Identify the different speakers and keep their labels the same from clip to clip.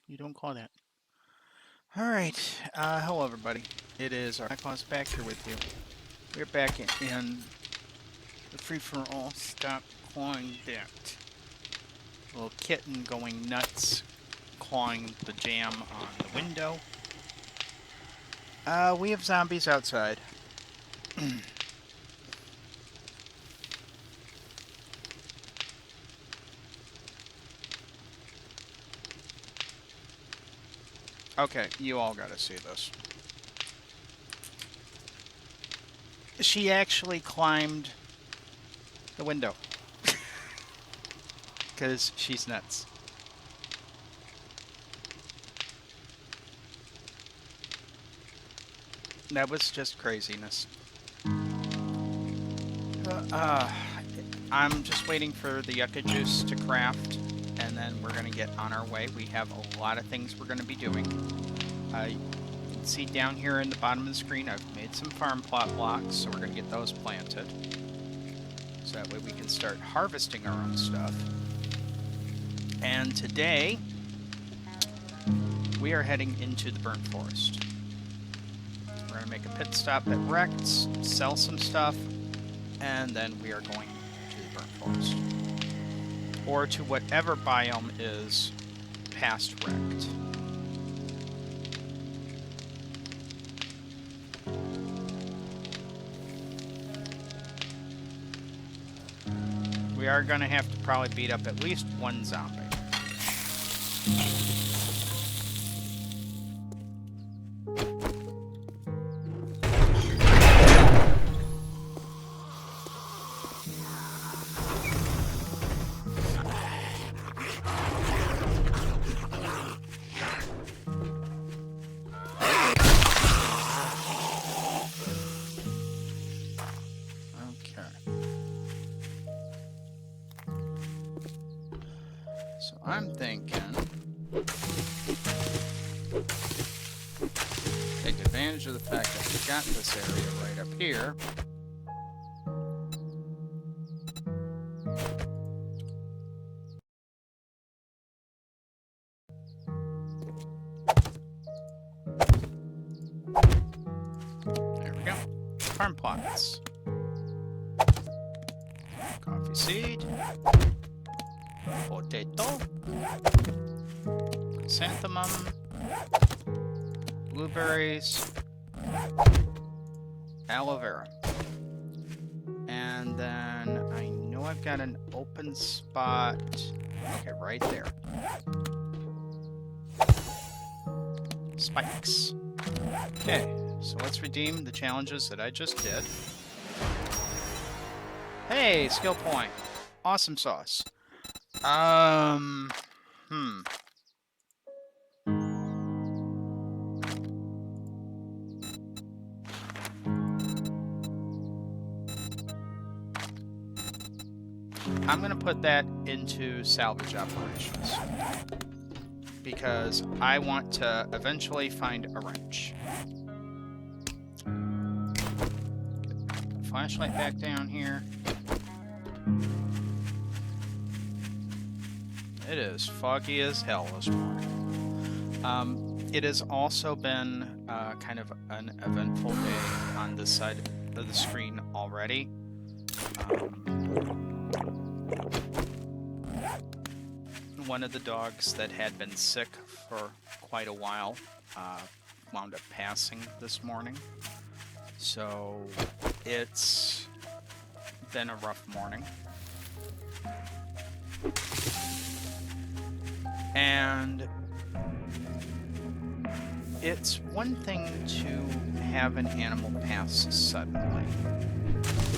Speaker 1: You don't call that. Alright, hello everybody. It is our Claus back here with you. We're back in the free-for-all stop clawing bit. Little kitten going nuts, clawing the jam on the window. We have zombies outside. Okay, you all gotta see this. She actually climbed the window. Because she's nuts. That was just craziness. I'm just waiting for the yucca juice to craft, and then we're going to get on our way. We have a lot of things we're going to be doing. You can see down here in the bottom of the screen, I've made some farm plot blocks, so we're going to get those planted. So that way we can start harvesting our own stuff. And today, we are heading into the burnt forest. We're going to make a pit stop at Rekt, sell some stuff, and then we are going to the burnt forest. Or to whatever biome is past Rekt. We are going to have to probably beat up at least one zombie. So I'm thinking, take advantage of the fact that we've got this area right up here. There we go. Farm plots. Coffee seed. Potato, chrysanthemum, blueberries, aloe vera. And then I know I've got an open spot. Okay, right there. Spikes. Okay, so let's redeem the challenges that I just did. Hey, skill point. Awesome sauce. I'm gonna put that into salvage operations because I want to eventually find a wrench. Get the flashlight back down here. It is foggy as hell this morning. It has also been kind of an eventful day on this side of the screen already. One of the dogs that had been sick for quite a while wound up passing this morning. So it's been a rough morning. And it's one thing to have an animal pass suddenly.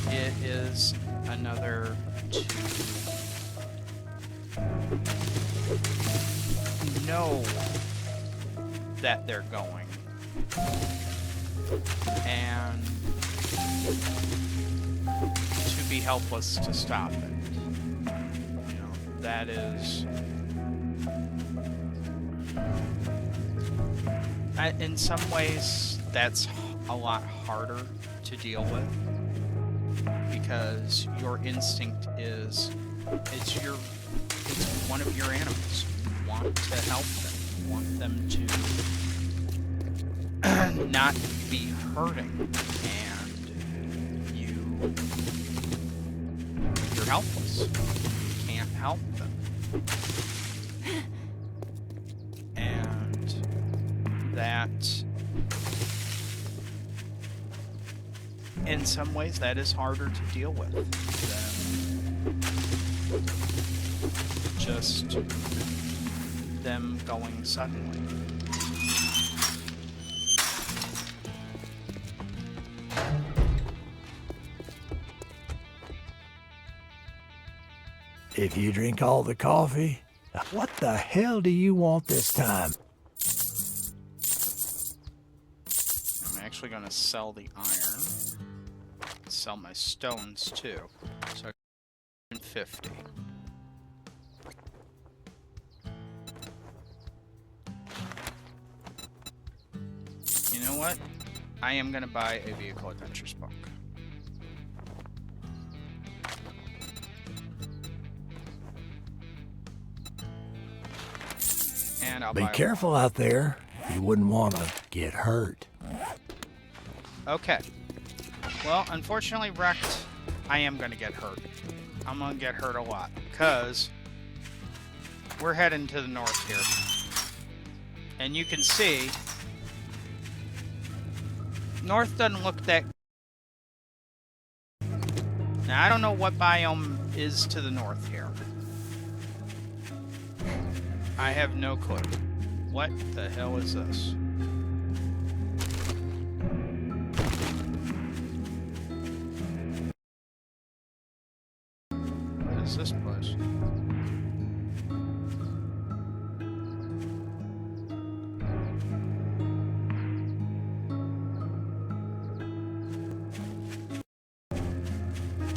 Speaker 1: It is another to know that they're going and to be helpless to stop it. You know, that is... in some ways, that's a lot harder to deal with because your instinct is it's one of your animals. You want to help them. want them to not be hurting, and you're helpless. You can't help them. And that, in some ways, that is harder to deal with than just them going suddenly.
Speaker 2: If you drink all the coffee, what the hell do you want this time?
Speaker 1: I'm actually going to sell the iron. Sell my stones too. So 50. You know what? I am going to buy a Vehicle Adventures book. And I'll
Speaker 2: Be careful out there. You wouldn't want to get hurt.
Speaker 1: Okay. Well, unfortunately, Rekt, I am going to get hurt. I'm going to get hurt a lot, because we're heading to the north here. And you can see, north doesn't look that... Now, I don't know what biome is to the north here. I have no clue. What the hell is this? What is this place?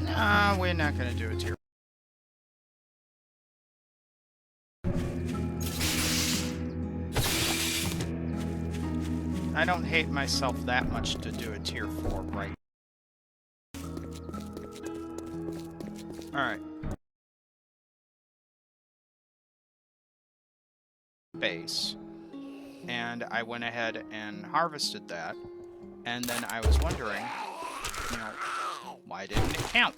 Speaker 1: Nah, we're not gonna do it here. I don't hate myself that much to do a tier 4 right. Alright. Base. And I went ahead and harvested that. And then I was wondering, you know, why didn't it count?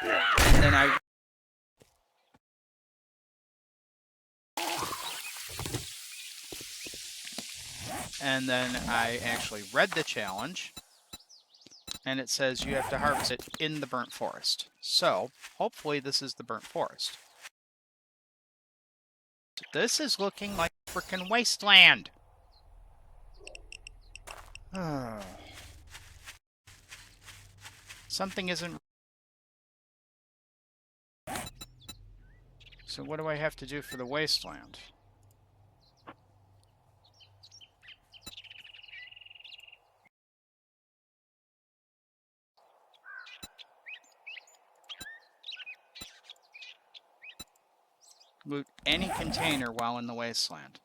Speaker 1: And then I... And then I actually read the challenge, and it says you have to harvest it in the burnt forest. So, hopefully this is the burnt forest. This is looking like frickin' Wasteland! Something isn't... So what do I have to do for the Wasteland? Loot any container while in the Wasteland.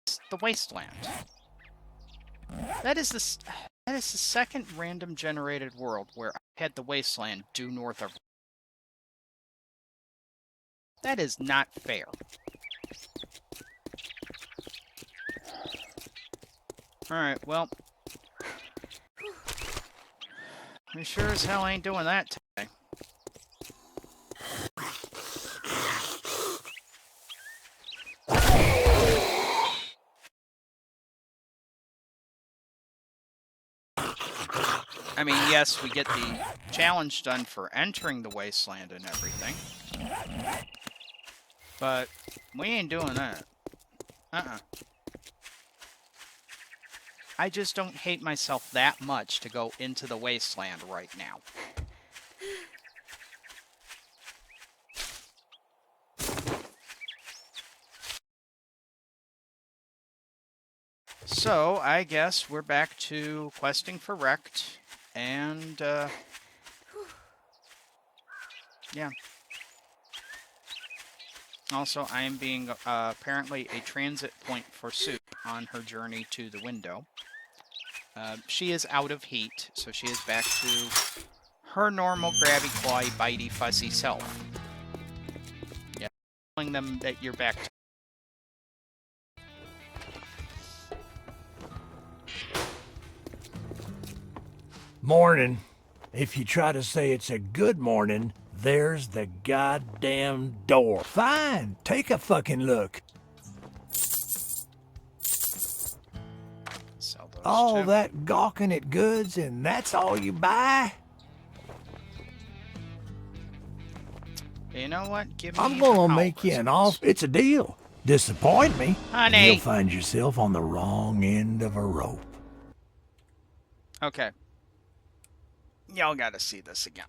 Speaker 1: It's the Wasteland. That is the second random generated world where I had the Wasteland due north of... That is not fair. Alright, well... We sure as hell ain't doing that today. I mean, yes, we get the challenge done for entering the Wasteland and everything. But we ain't doing that. I just don't hate myself that much to go into the Wasteland right now. So, I guess we're back to questing for Rekt, and, yeah. Also, I am being, apparently a transit point for Soup on her journey to the window. She is out of heat, so she is back to her normal grabby, clawy, bitey, fussy self. telling them that you're back.
Speaker 2: Morning. If you try to say it's a good morning, there's the goddamn door. Fine, take a fucking look.
Speaker 1: Sell those
Speaker 2: All
Speaker 1: two.
Speaker 2: that gawking at goods and that's all you buy?
Speaker 1: You know what? Give me
Speaker 2: I'm
Speaker 1: the
Speaker 2: gonna
Speaker 1: power
Speaker 2: make you an
Speaker 1: results.
Speaker 2: offer. It's a deal. Disappoint me,
Speaker 1: Honey.
Speaker 2: you'll find yourself on the wrong end of a rope.
Speaker 1: Okay. Y'all gotta see this again.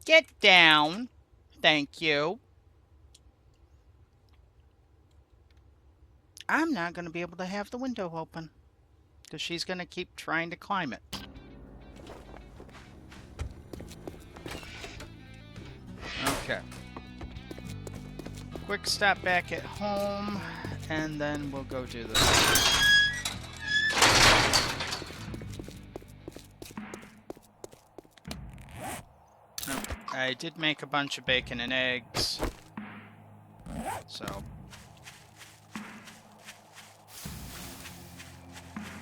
Speaker 1: Get down. Thank you. I'm not going to be able to have the window open because she's going to keep trying to climb it. Okay. Quick stop back at home, and then we'll go do this. Oh, I did make a bunch of bacon and eggs, so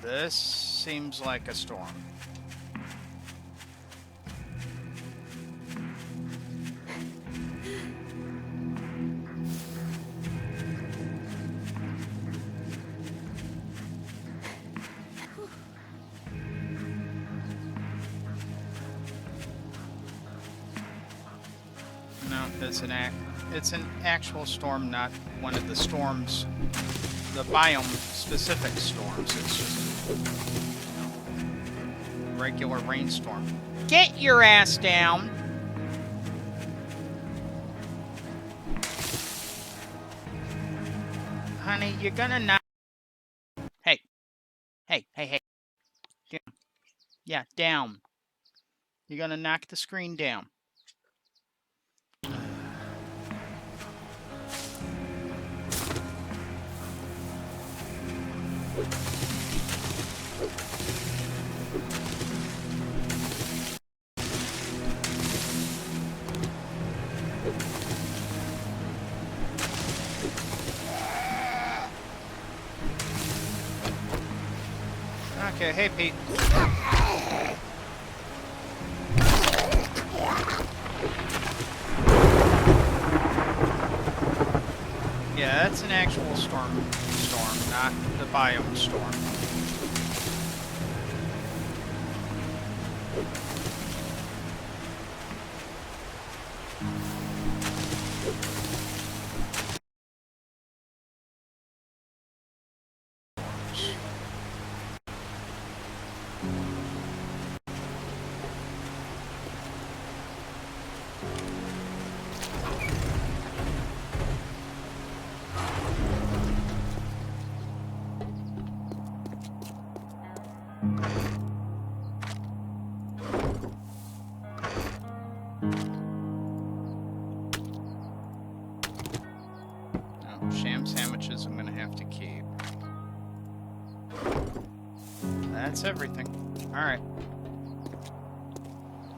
Speaker 1: this seems like a storm. No, it's an actual storm, not one of the storms, the biome-specific storms. It's just a regular rainstorm. Get your ass down! Honey, you're gonna knock... Hey. Hey, hey, hey. Yeah, down. You're gonna knock the screen down. Okay, hey Pete. Yeah, that's an actual storm, not the biome storm. Sham sandwiches I'm gonna have to keep. That's everything. Alright.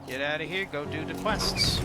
Speaker 1: Get out of here, go do the quests.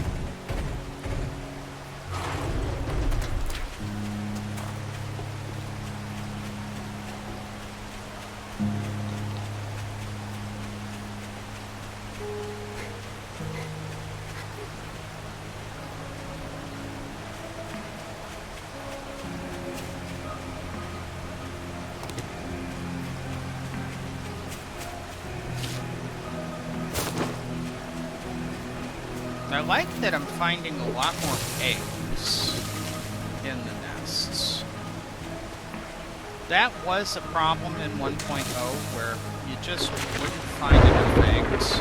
Speaker 1: I like that I'm finding a lot more eggs in the nests. That was a problem in 1.0 where you just wouldn't find enough eggs.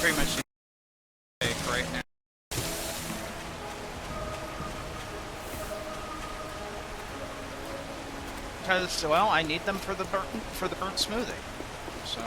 Speaker 1: Pretty much egg right now. because, well, I need them for the burnt smoothie. So.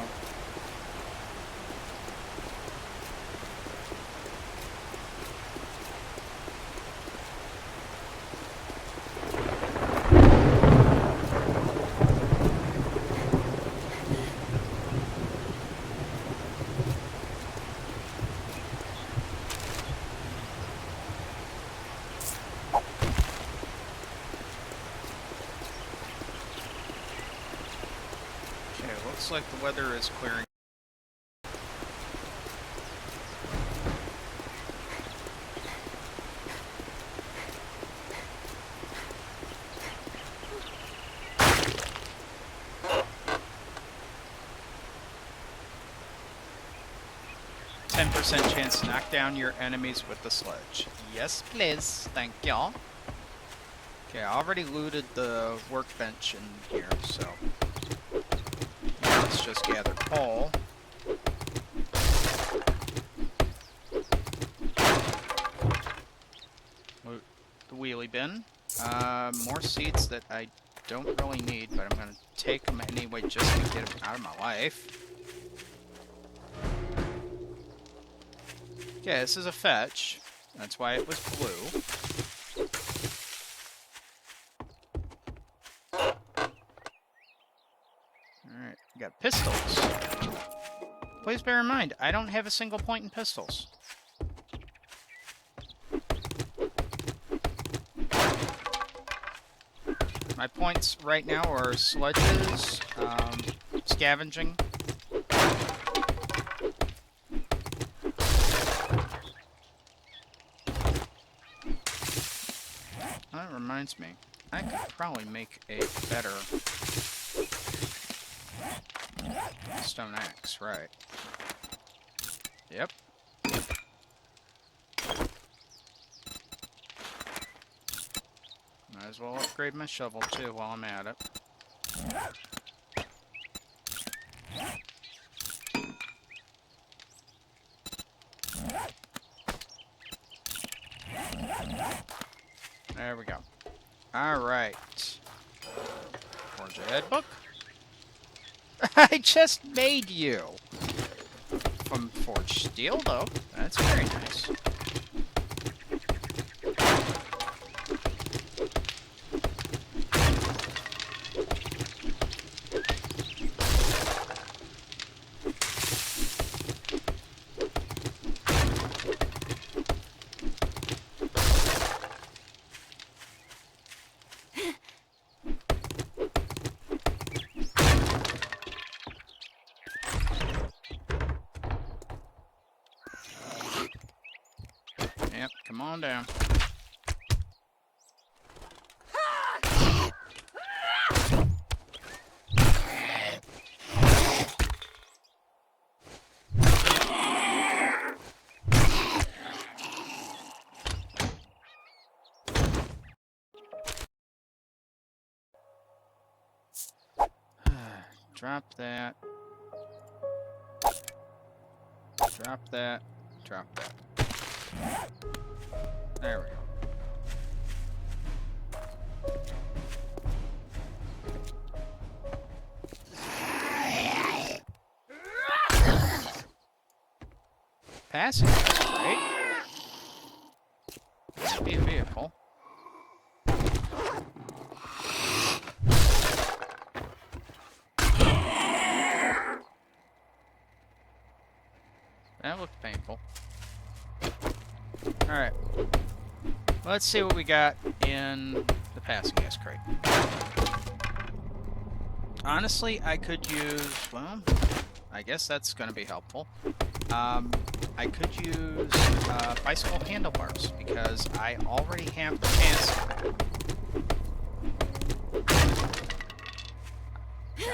Speaker 1: Looks like the weather is clearing. Chance to knock down your enemies with the sledge. Yes, please. Thank y'all. Okay, I already looted the workbench in here, so now let's just gather coal. Loot the wheelie bin. More seeds that I don't really need, but I'm gonna take them anyway just to get them out of my life. Okay, this is a fetch. That's why it was blue. Alright, we got pistols. Please bear in mind, I don't have a single point in pistols. My points right now are sledges, scavenging. That reminds me, I could probably make a better stone axe, right? Yep. Might as well upgrade my shovel too while I'm at it. There we go. Alright. Forge ahead book. I just made you! From forged steel, though. That's very nice. Yep, come on down. Drop that. Drop that. Drop that. There we go. Passing, that's great. Might be a vehicle. That looked painful. Alright. Let's see what we got in the passing gas crate. Honestly, I could use... well, I guess that's going to be helpful. I could use bicycle handlebars, because I already have the chassis.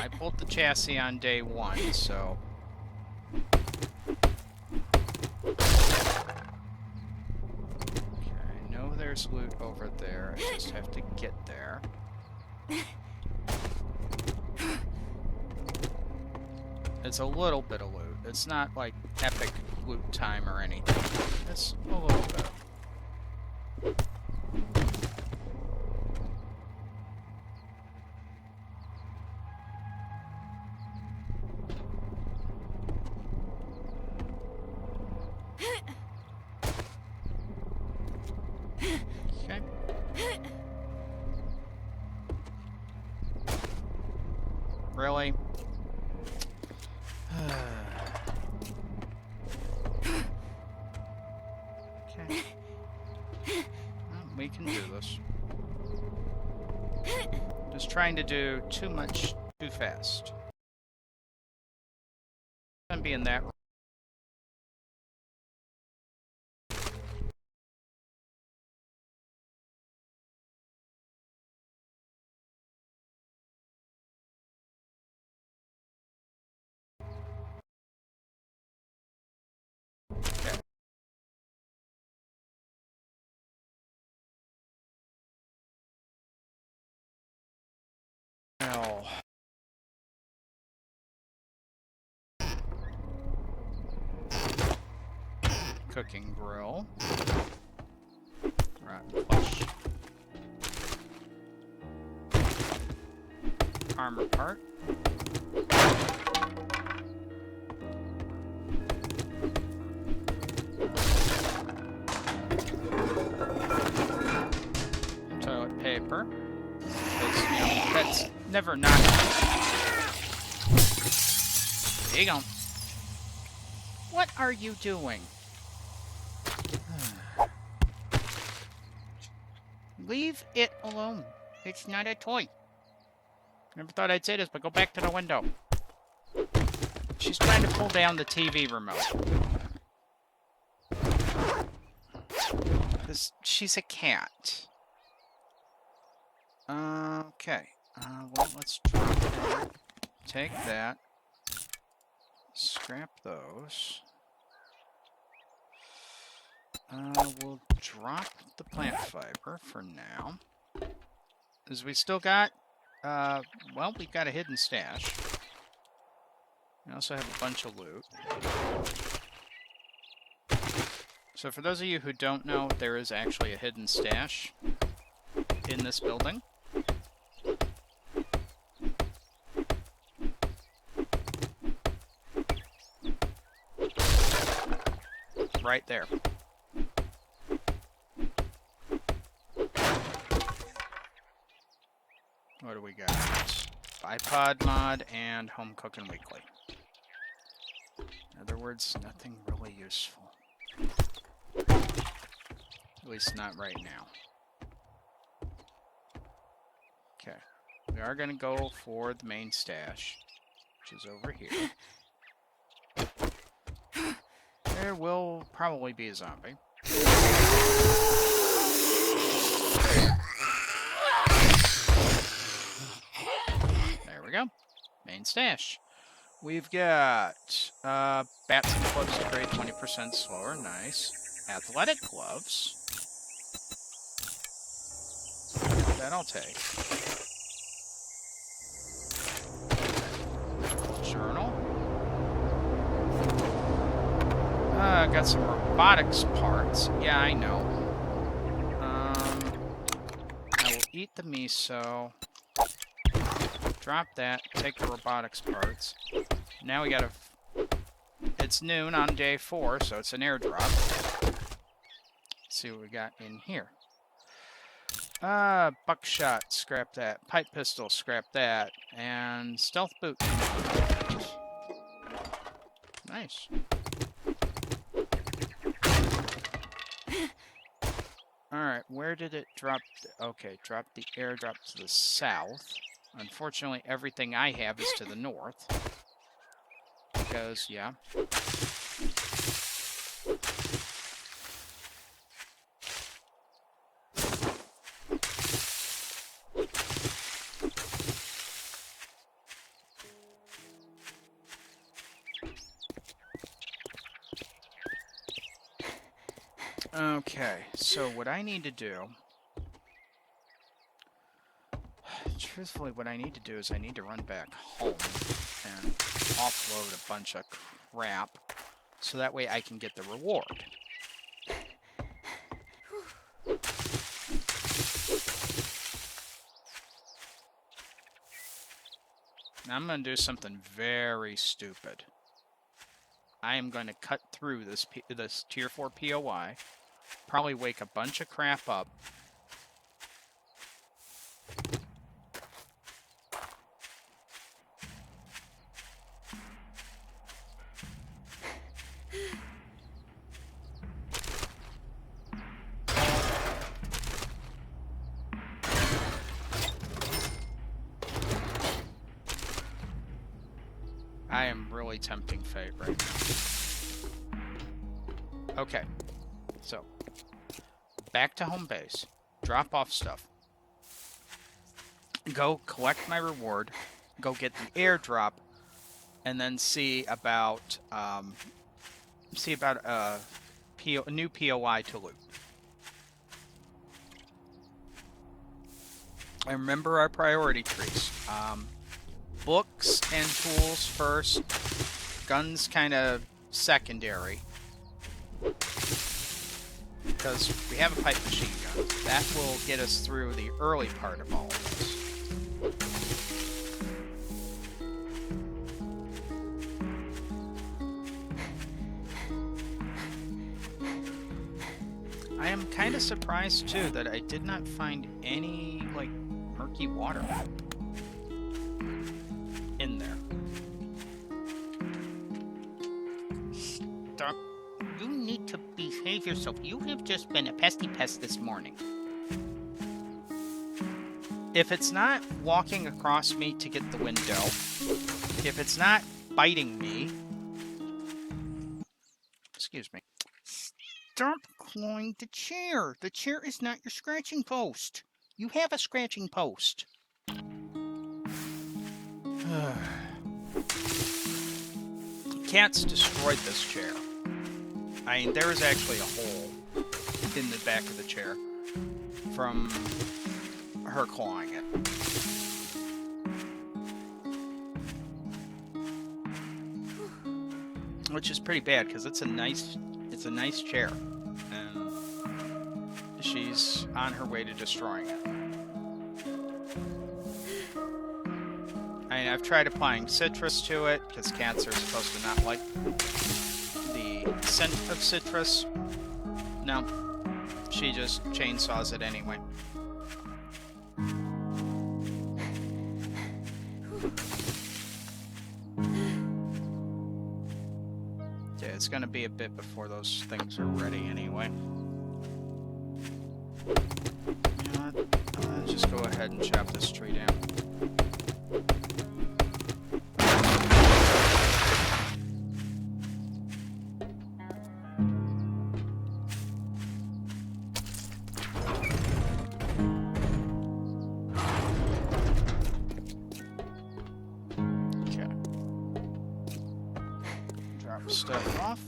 Speaker 1: I pulled the chassis on day one, so... there's loot over there. I just have to get there. It's a little bit of loot. It's not like epic loot time or anything. It's a little bit. Okay. Really? Okay. Well, we can do this. Just trying to do too much too fast. I'm being that. Okay. Well. Cooking grill. Rotten flesh. Armor part. Toilet paper. Because, you know, that's never not. There you go. What are you doing? Leave it alone. It's not a toy. Never thought I'd say this, but go back to the window. She's trying to pull down the TV remote. Because she's a cat. Okay. Well, let's drop that. Take that. Scrap those. We'll drop the plant fiber for now. As we still got, well, we've got a hidden stash. We also have a bunch of loot. So for those of you who don't know, there is actually a hidden stash in this building. Right there. What do we got? Bipod mod and Home Cooking Weekly. In other words, nothing really useful. At least not right now. Okay. We are going to go for the main stash, which is over here. There will probably be a zombie. There we go. Main stash. We've got bats and clubs to create 20% slower. Nice. Athletic gloves. That I'll take. Journal. Got some robotics parts. Yeah, I know. I will eat the miso. Drop that. Take the robotics parts. Now we gotta... It's noon on day 4, so it's an airdrop. Let's see what we got in here. Buckshot. Scrap that. Pipe pistol. Scrap that. And stealth boot. Nice. Alright, where did it drop? Okay, drop the airdrop to the south. Unfortunately, everything I have is to the north. Because, yeah. Okay, so what I need to do... Truthfully, what I need to do is I need to run back home and offload a bunch of crap so that way I can get the reward. Now I'm going to do something very stupid. I am going to cut through this tier 4 POI Probably wake a bunch of crap up. I am really tempting fate right now. Okay, so back to home base. Drop off stuff. Go collect my reward. Go get the airdrop, and then see about a new POI to loot. And remember our priority trees. Books and tools first. Guns kind of secondary. Because we have a pipe machine gun. That will get us through the early part of all of this. I am kind of surprised, too, that I did not find any, like, murky water in there. Stop. You need to behave yourself. You have just been a pesty pest this morning. If it's not walking across me to get the window, if it's not biting me... Excuse me. Stop clawing the chair. The chair is not your scratching post. You have a scratching post. Cats destroyed this chair. I mean, there is actually a hole in the back of the chair from her clawing it. Which is pretty bad because it's a nice chair, and she's on her way to destroying it. I mean, I've tried applying citrus to it because cats are supposed to not like the scent of citrus. No, she just chainsaws it anyway. Yeah, it's gonna be a bit before those things are ready anyway. You know what? Just go ahead and chop this tree down. Stuff off.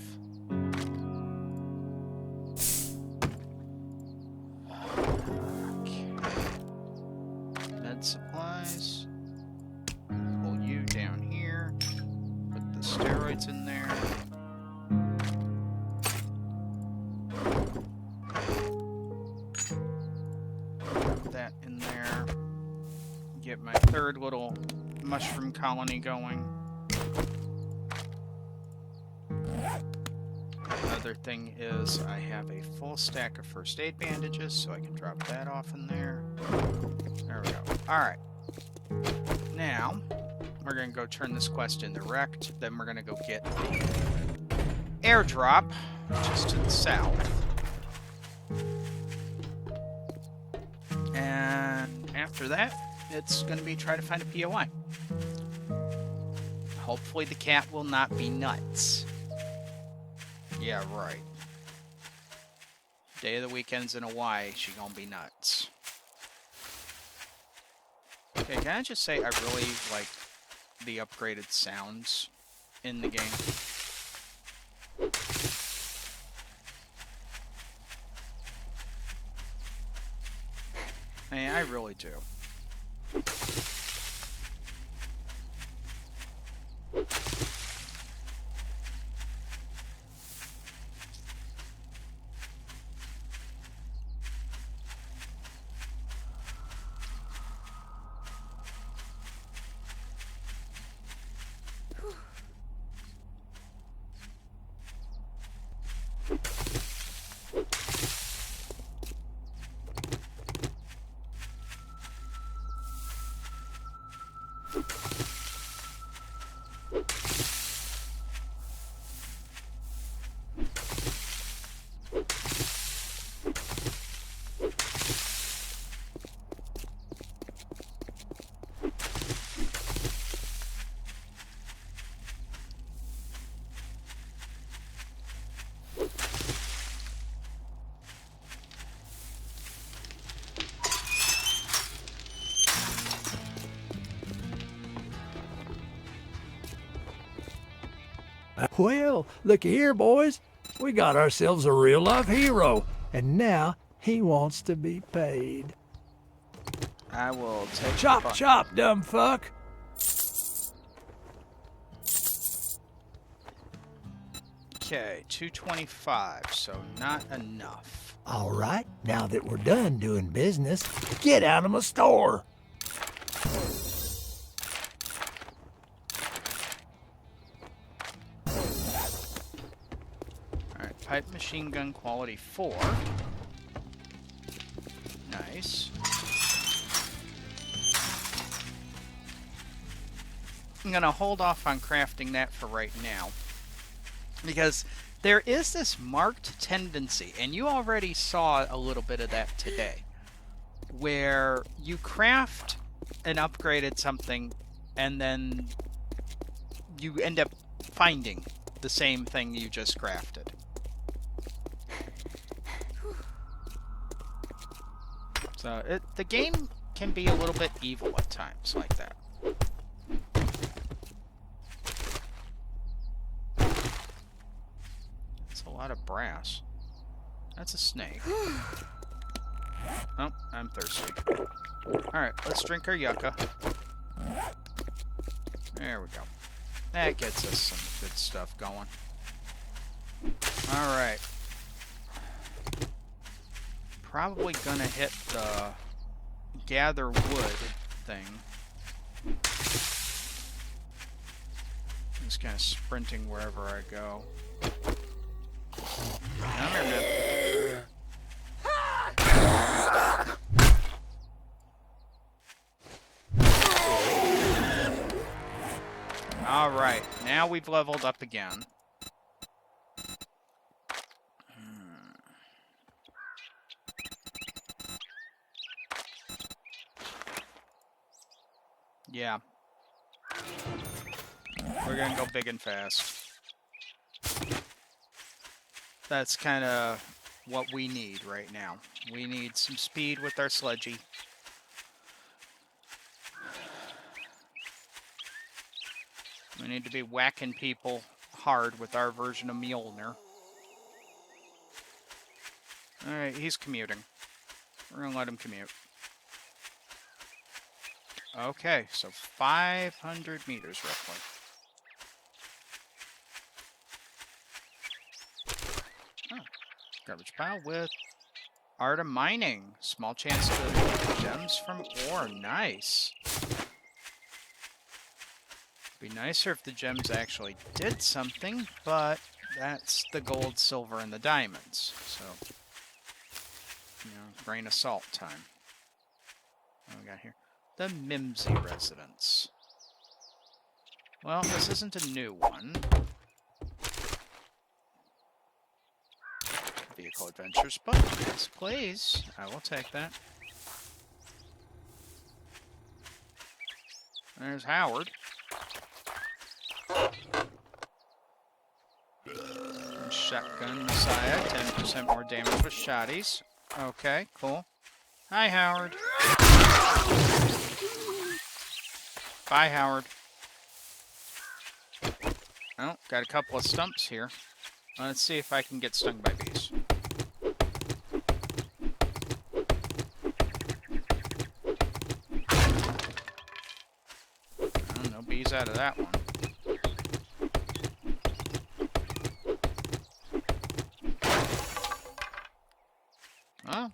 Speaker 1: Okay. Med supplies. Pull you down here. Put the steroids in there. Put that in there. Get my third little mushroom colony going. Another thing is I have a full stack of first aid bandages, so I can drop that off in there. There we go. Alright. Now, we're going to go turn this quest into Rekt. Then we're going to go get the airdrop, which is to the south. And after that, it's going to be try to find a POI. Hopefully the cat will not be nuts. Yeah, right. Day of the weekend's in Hawaii, she gonna be nuts. Okay, can I just say I really like the upgraded sounds in the game? I mean, I really do.
Speaker 2: Well, look here, boys. We got ourselves a real-life hero, and now he wants to be paid.
Speaker 1: I will take
Speaker 2: Chop, chop, dumb fuck!
Speaker 1: Okay, 225, so not enough.
Speaker 2: All right, now that we're done doing business, get out of my store.
Speaker 1: Alright, pipe machine gun quality 4. Nice. I'm gonna hold off on crafting that for right now, because there is this marked tendency, and you already saw a little bit of that today, where you craft and upgraded something and then you end up finding the same thing you just crafted. So the game can be a little bit evil at times like that. That's a lot of brass. That's a snake. Oh, I'm thirsty. Alright, let's drink our yucca. There we go. That gets us some good stuff going. Alright. Probably gonna hit the gather wood thing. Just kind of sprinting wherever I go. Come here, man. Alright, now we've leveled up again. Yeah. We're gonna go big and fast. That's kind of what we need right now. We need some speed with our sledgy. We need to be whacking people hard with our version of Mjolnir. Alright, he's commuting. We're gonna let him commute. Okay, so 500 meters roughly. Oh, garbage pile with art of mining. Small chance to get gems from ore. Nice. Be nicer if the gems actually did something, but that's the gold, silver, and the diamonds. So, you know, grain of salt time. What do we got here? The Mimsy residence. Well, this isn't a new one. Vehicle adventures, but yes, please. I will take that. There's Howard. Shotgun Messiah, 10% more damage with shotties. Okay, cool. Hi, Howard. Bye, Howard. Oh, got a couple of stumps here. Let's see if I can get stung by bees. Oh, no bees out of that one. Oh,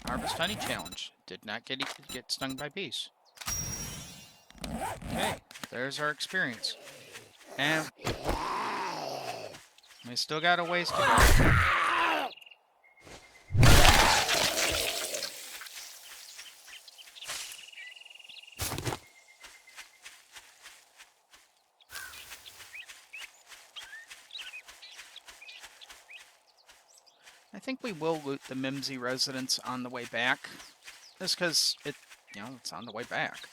Speaker 1: Harvest Honey Challenge. Did not get stung by bees. Okay, there's our experience. And we still got a ways to go. I think we will loot the Mimsy residence on the way back. Just because it's on the way back.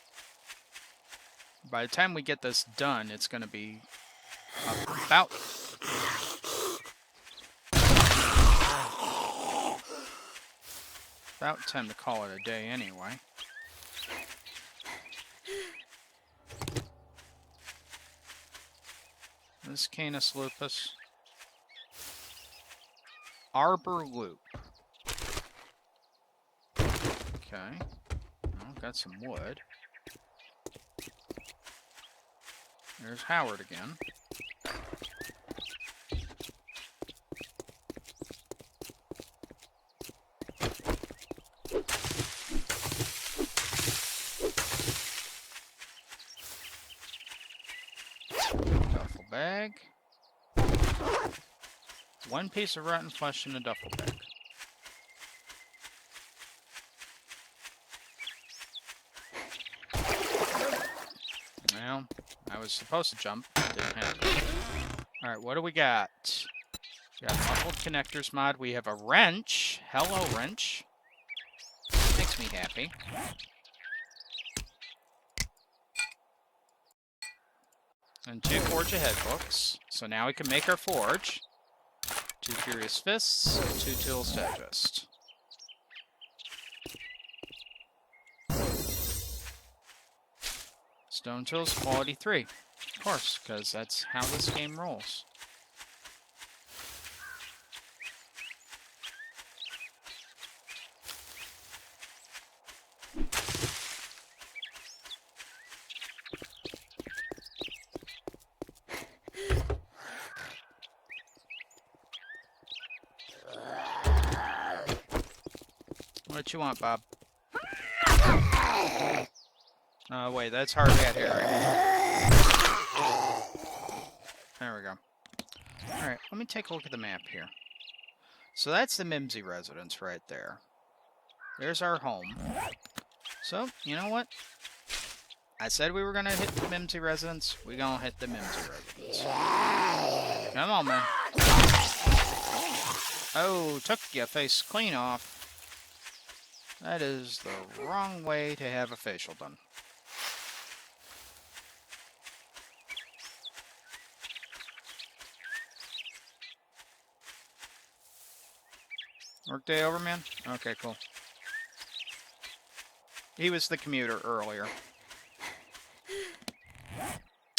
Speaker 1: By the time we get this done, it's going to be about time to call it a day anyway. This Canis lupus. Arbor loop. Okay. Well, got some wood. There's Howard again. Duffel bag. One piece of rotten flesh in a duffel bag. Well, I was supposed to jump. Didn't happen. Alright, what do we got? We got muffled connectors mod. We have a wrench. Hello, wrench. Makes me happy. And 2 Forge Ahead books. So now we can make our forge. 2 Furious Fists, 2 Tools Digest. Stone Tools, quality 3. Of course, because that's how this game rolls. What you want, Bob? Oh, wait, that's hard to get here, right? There we go. Alright, let me take a look at the map here. So that's the Mimsy residence right there. There's our home. So, you know what? I said we were gonna hit the Mimsy residence. We gonna hit the Mimsy residence. Come on, man. Oh, took your face clean off. That is the wrong way to have a facial done. Workday over, man? Okay, cool. He was the commuter earlier.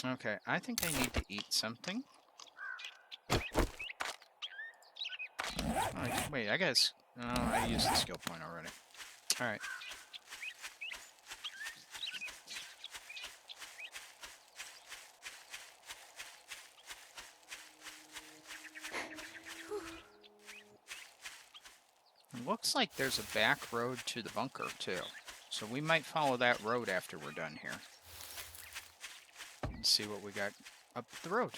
Speaker 1: Okay, I think I need to eat something. Oh, wait, I guess... Oh, I used the skill point already. Alright. It looks like there's a back road to the bunker, too. So we might follow that road after we're done here. And see what we got up the road.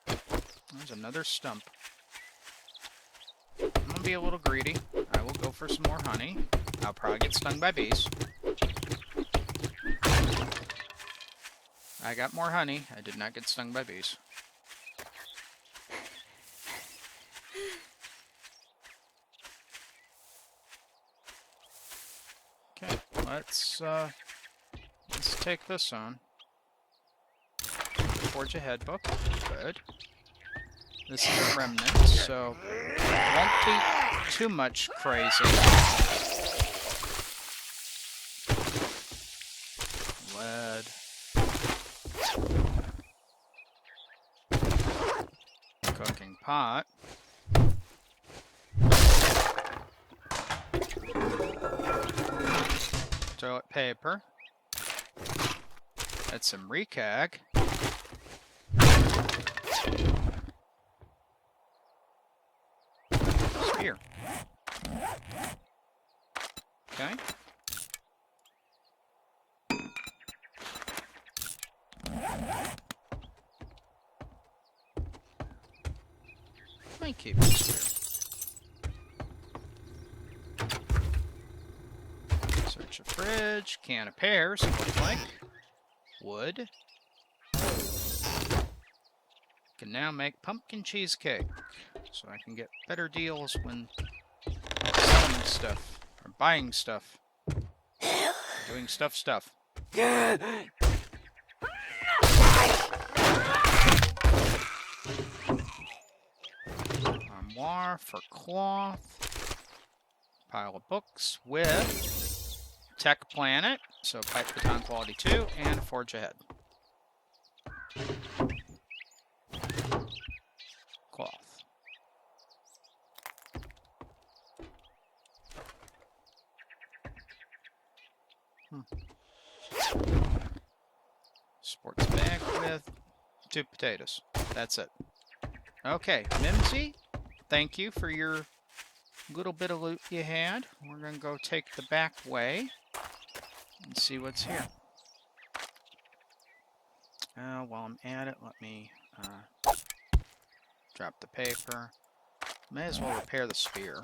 Speaker 1: There's another stump. I'm gonna be a little greedy. I will go for some more honey. I'll probably get stung by bees. I got more honey. I did not get stung by bees. Okay, let's take this on. Forge Ahead book. Good. This is a remnant, so it won't be too much crazy. Lead. Cooking pot. Toilet paper. That's some recag. Spear. Okay. Might keep this here. Search a fridge. Can of pears, it looks like. Wood. Can now make pumpkin cheesecake. So I can get better deals when selling stuff. Or buying stuff. Doing stuff. Armoire for cloth. Pile of books with Tech Planet. So Pipe Baton Quality 2 and Forge Ahead. Sports bag with 2 potatoes. That's it. Okay, Mimsy, thank you for your little bit of loot you had. We're going to go take the back way and see what's here. While I'm at it, let me drop the paper. May as well repair the spear.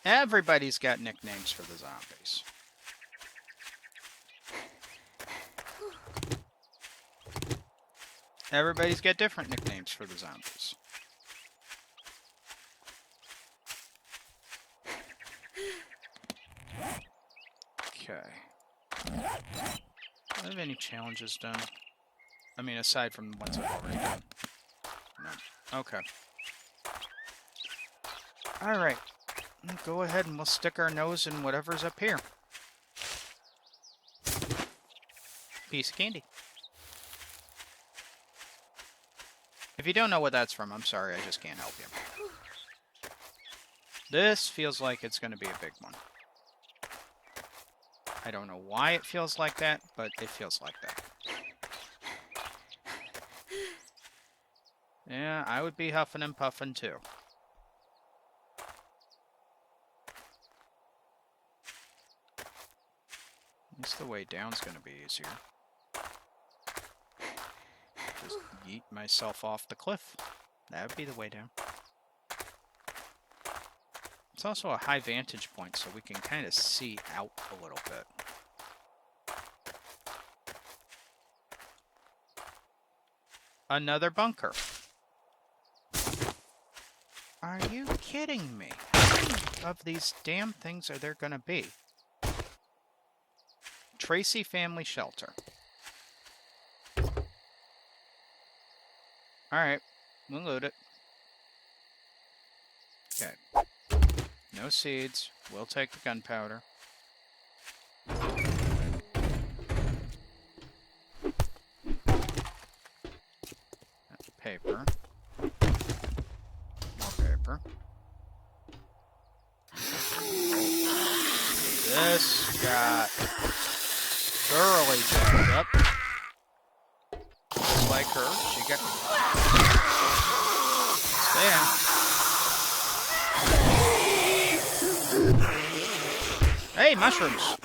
Speaker 1: Everybody's got nicknames for the zombies. Everybody's got different nicknames for the zombies. Okay. Do I have any challenges done? I mean, aside from the ones I've already done. No. Okay. Alright. Go ahead and we'll stick our nose in whatever's up here. Piece of candy. If you don't know what that's from, I'm sorry, I just can't help you. This feels like it's going to be a big one. I don't know why it feels like that, but it feels like that. Yeah, I would be huffing and puffing too. At least the way down's going to be easier. Just yeet myself off the cliff. That would be the way down. It's also a high vantage point, so we can kind of see out a little bit. Another bunker. Are you kidding me? How many of these damn things are there going to be? Tracy Family Shelter. Alright, we'll loot it. Okay. No seeds. We'll take the gunpowder. Paper. More paper. This got thoroughly jacked up. Just like her, she got... Stay down. Hey, mushrooms!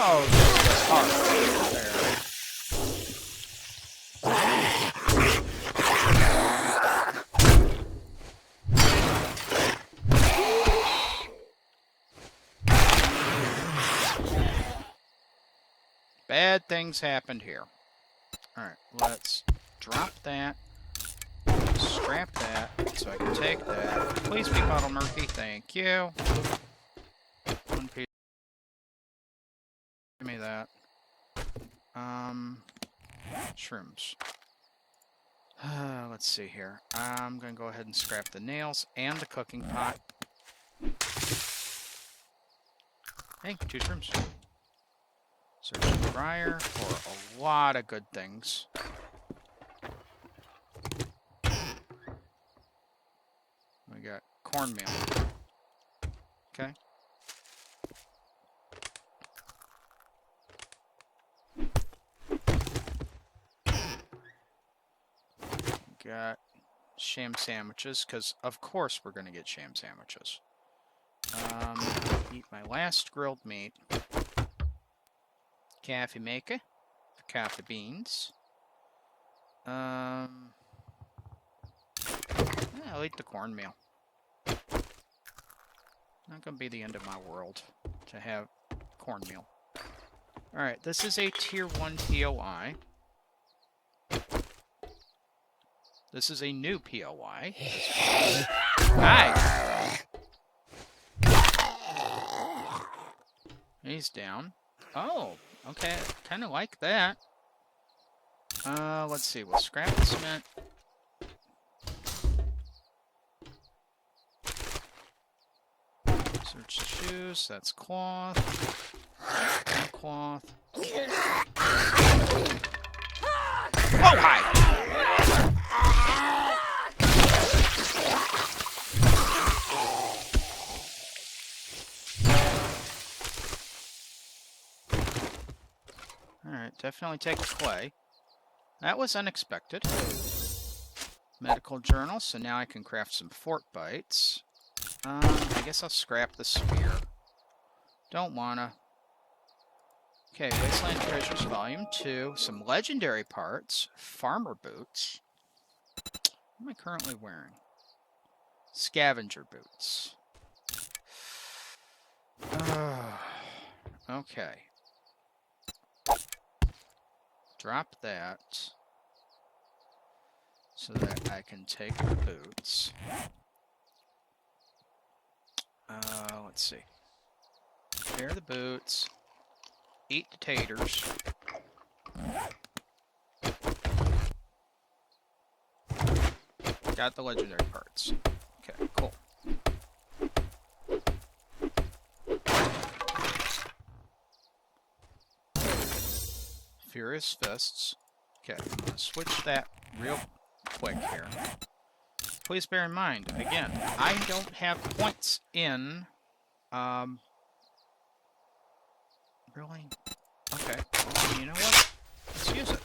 Speaker 1: Oh, that's hard. There. Bad things happened here. Alright, let's drop that. Scrap that, so I can take that. Please be bottle murky, thank you. One piece. Give me that. Shrooms. Let's see here. I'm gonna go ahead and scrap the nails and the cooking pot. Hey, 2 shrooms. Search the dryer for a lot of good things. We got cornmeal. Okay. Got sham sandwiches, because of course we're going to get sham sandwiches. Eat my last grilled meat. Coffee maker. Coffee beans. I'll eat the cornmeal. Not gonna be the end of my world to have cornmeal. Alright, this is a tier 1 POI. This is a new POI. Hi! He's down. Oh, okay. Kind of like that. Let's see. We'll scrap the cement. Search the shoes. That's cloth. Cloth. Alright, definitely take clay. That was unexpected. Medical journal, so now I can craft some fort bites. I guess I'll scrap the spear. Don't wanna. Okay, Wasteland Treasures Volume 2. Some legendary parts. Farmer boots. What am I currently wearing? Scavenger boots. Okay. Drop that. So that I can take the boots. Let's see. Prepare the boots. Eat the taters. Got the legendary parts. Okay, cool. Furious Fists. Okay, I'm gonna switch that real quick here. Please bear in mind, again, I don't have points in, really? Okay, you know what? Let's use it.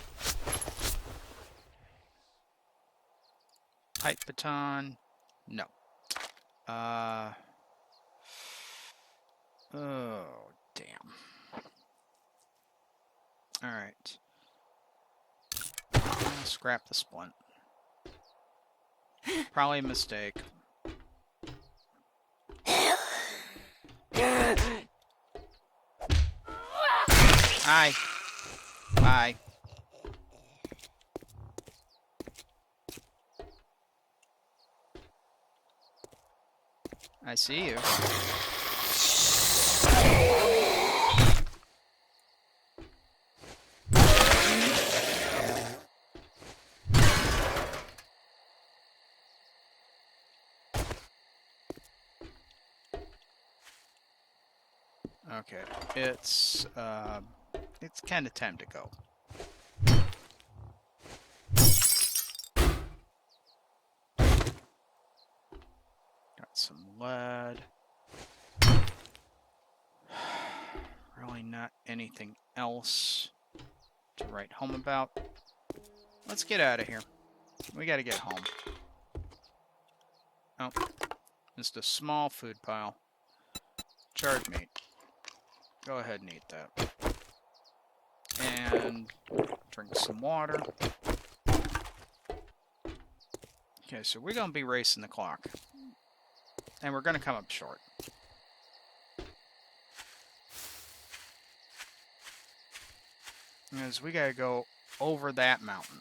Speaker 1: Pipe baton, no. Oh, damn. Alright. Scrap the splint. Probably a mistake. Hi. Bye. I see you. Okay, it's kind of time to go. Got some lead. Really not anything else to write home about. Let's get out of here. We gotta get home. Oh, just a small food pile. Charred meat. Go ahead and eat that. And drink some water. Okay, so we're going to be racing the clock. And we're going to come up short. Because we got to go over that mountain.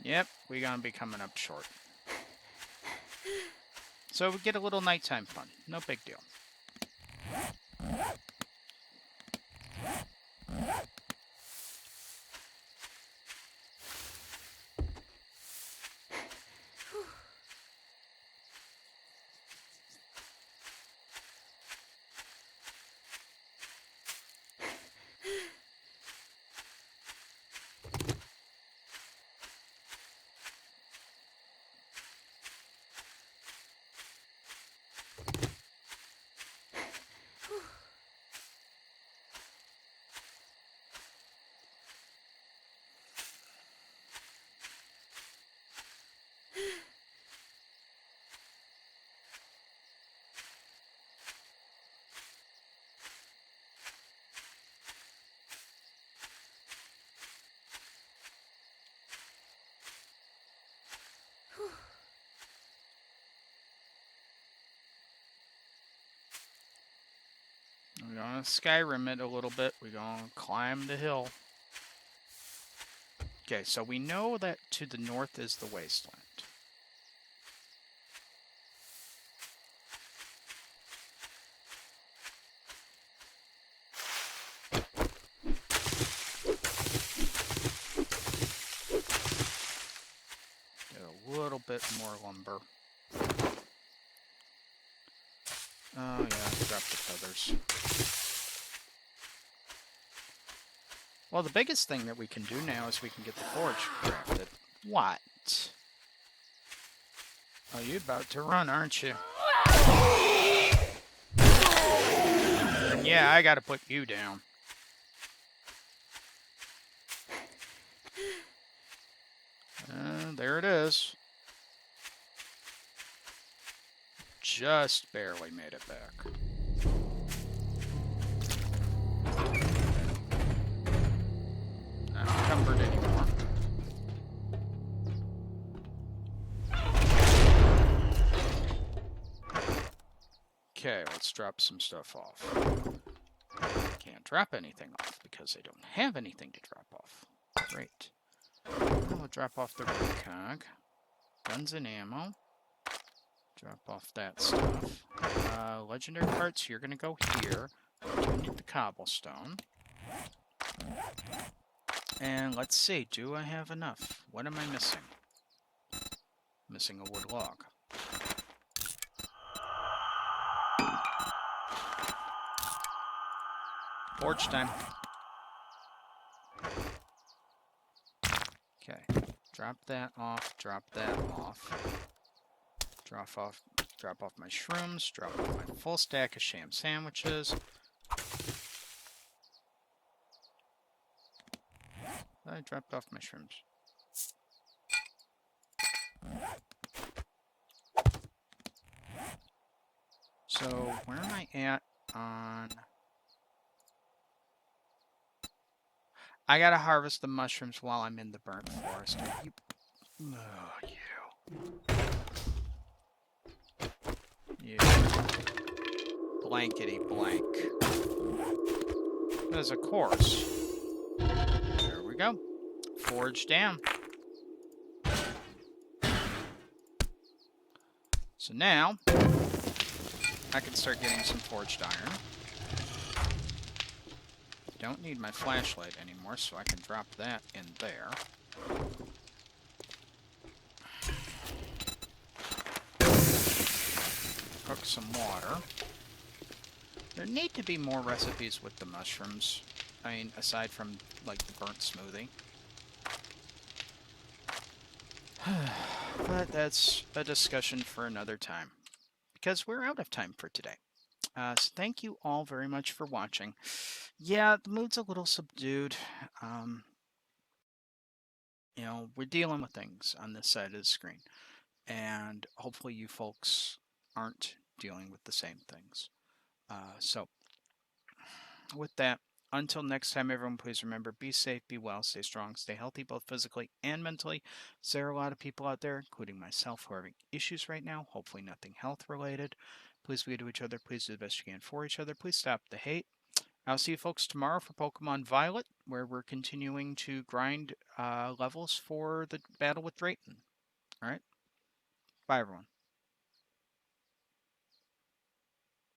Speaker 1: Yep, we're going to be coming up short. So we get a little nighttime fun. No big deal. We're going to Skyrim it a little bit. We're going to climb the hill. Okay, so we know that to the north is the Wasteland. Get a little bit more lumber. Oh yeah, drop the feathers. Well, the biggest thing that we can do now is we can get the forge crafted. What? Oh, you about to run, aren't you? And yeah, I gotta put you down. There it is. Just barely made it back. Not encumbered anymore. Okay, let's drop some stuff off. Can't drop anything off because I don't have anything to drop off. Great. We'll drop off the recog. Guns and ammo. Drop off that stuff. Legendary parts, you're gonna go here. Do need the cobblestone. And let's see, do I have enough? What am I missing? Missing a wood log. Forge time. Okay, drop that off, drop that off. Drop off my shrooms, drop off my full stack of sham sandwiches. I dropped off my shrooms. So, where am I at on... I gotta harvest the mushrooms while I'm in the burnt forest. You... Oh, you. You. Blankety blank. There's a course. There we go. Forge down. So now, I can start getting some forged iron. Don't need my flashlight anymore, so I can drop that in there. Cook some water. There need to be more recipes with the mushrooms. I mean, aside from, like, the burnt smoothie. But that's a discussion for another time. Because we're out of time for today. So thank you all very much for watching. Yeah, the mood's a little subdued. You know, we're dealing with things on this side of the screen. And hopefully you folks aren't dealing with the same things. So, with that, until next time, everyone, please remember, be safe, be well, stay strong, stay healthy, both physically and mentally. There are a lot of people out there, including myself, who are having issues right now, hopefully nothing health-related. Please be to each other. Please do the best you can for each other. Please stop the hate. I'll see you folks tomorrow for Pokemon Violet, where we're continuing to grind levels for the battle with Drayton. All right? Bye, everyone.